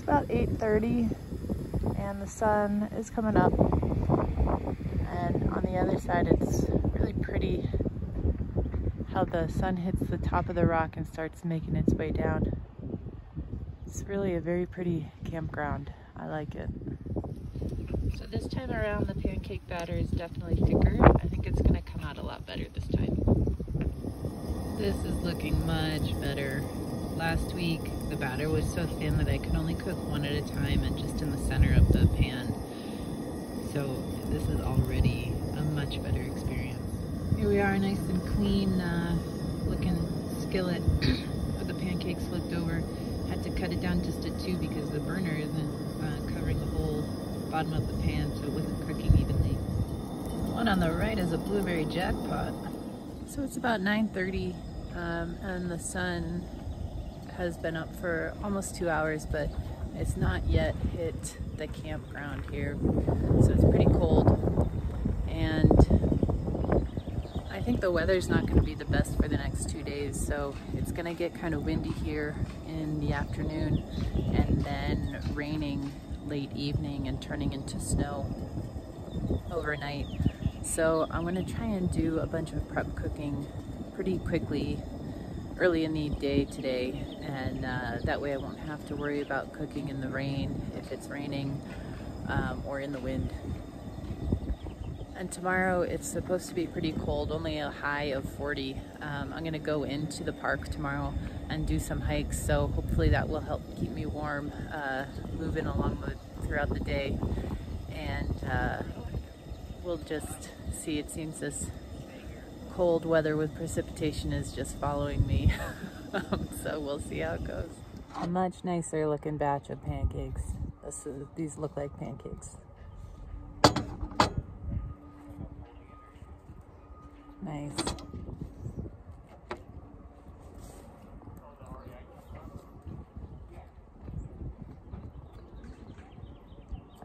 about 8:30 and the sun is coming up, and on the other side it's really pretty how the sun hits the top of the rock and starts making its way down. It's really a very pretty campground. I like it. So this time around the pancake batter is definitely thicker. I think it's going to come out a lot better this time. This is looking much better. Last week the batter was so thin that I could only cook one at a time and just in the center of the pan. So this is already a much better experience. Here we are, nice and clean looking skillet with the pancakes flipped over. Had to cut it down just to 2 because the burner isn't covering the whole bottom of the pan, so it wasn't cooking evenly. The one on the right is a blueberry jackpot. So it's about 9:30 and the sun has been up for almost 2 hours, but it's not yet hit the campground here. So it's pretty cold, and I think the weather's not going to be the best for the next 2 days, so it's going to get kind of windy here in the afternoon and then raining late evening and turning into snow overnight. So I'm going to try and do a bunch of prep cooking pretty quickly early in the day today, and that way I won't have to worry about cooking in the rain if it's raining or in the wind. And tomorrow it's supposed to be pretty cold, only a high of 40. I'm gonna go into the park tomorrow and do some hikes, so hopefully that will help keep me warm moving along throughout the day. And we'll just see. It seems this cold weather with precipitation is just following me. So we'll see how it goes. A much nicer looking batch of pancakes. These look like pancakes. Nice.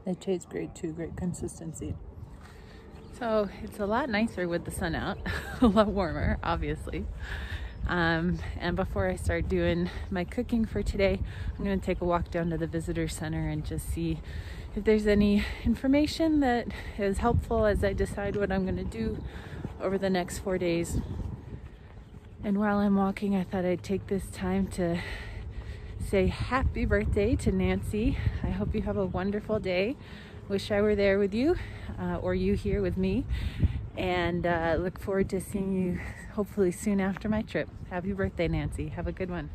They taste great too, great consistency. So it's a lot nicer with the sun out, a lot warmer, obviously. And before I start doing my cooking for today, I'm gonna take a walk down to the visitor center and just see if there's any information that is helpful as I decide what I'm gonna do over the next 4 days. And while I'm walking, I thought I'd take this time to say happy birthday to Nancy. I hope you have a wonderful day. Wish I were there with you, or you here with me. And look forward to seeing you hopefully soon after my trip. Happy birthday, Nancy. Have a good one.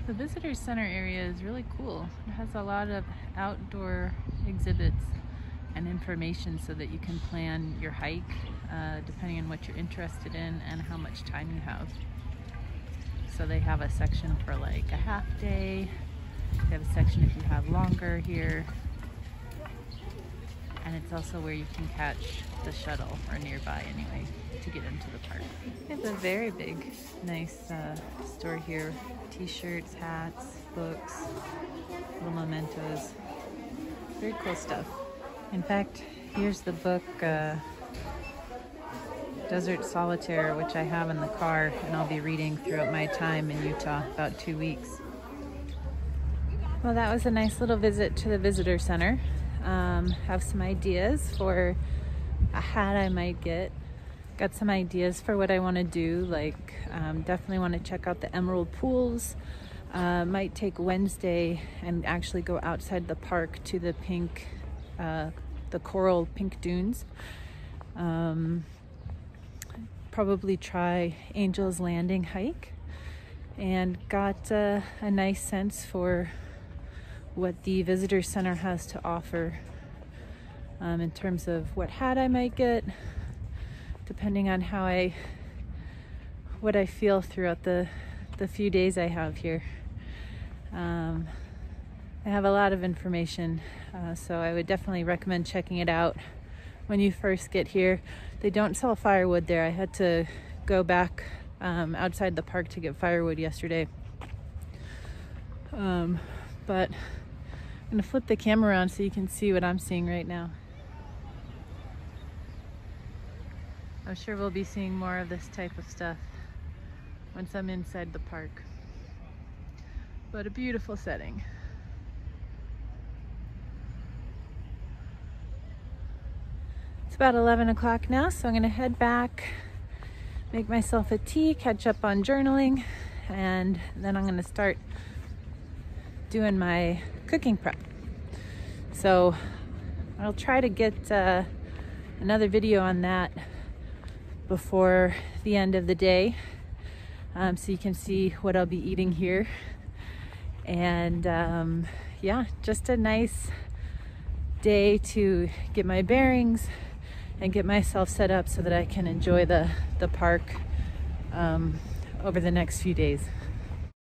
The visitor center area is really cool. It has a lot of outdoor exhibits and information so that you can plan your hike depending on what you're interested in and how much time you have. So they have a section for like a half day. They have a section if you have longer here. And it's also where you can catch the shuttle, or nearby anyway, to get into the park. It's a very big, nice store here. T-shirts, hats, books, little mementos. Very cool stuff. In fact, here's the book, Desert Solitaire, which I have in the car, and I'll be reading throughout my time in Utah, about 2 weeks. Well, that was a nice little visit to the visitor center. Have some ideas for a hat I might get. Got some ideas for what I want to do, like definitely want to check out the Emerald Pools. Might take Wednesday and actually go outside the park to the the coral pink dunes. Probably try Angel's Landing hike, and got a nice sense for what the visitor center has to offer in terms of what hat I might get, depending on what I feel throughout the few days I have here. I have a lot of information, so I would definitely recommend checking it out when you first get here. They don't sell firewood there. I had to go back outside the park to get firewood yesterday. But I'm gonna flip the camera around so you can see what I'm seeing right now. I'm sure we'll be seeing more of this type of stuff once I'm inside the park. But a beautiful setting. It's about 11 o'clock now, so I'm gonna head back, make myself a tea, catch up on journaling, and then I'm gonna start doing my cooking prep. So I'll try to get another video on that before the end of the day, so you can see what I'll be eating here. And yeah, just a nice day to get my bearings and get myself set up so that I can enjoy the park over the next few days.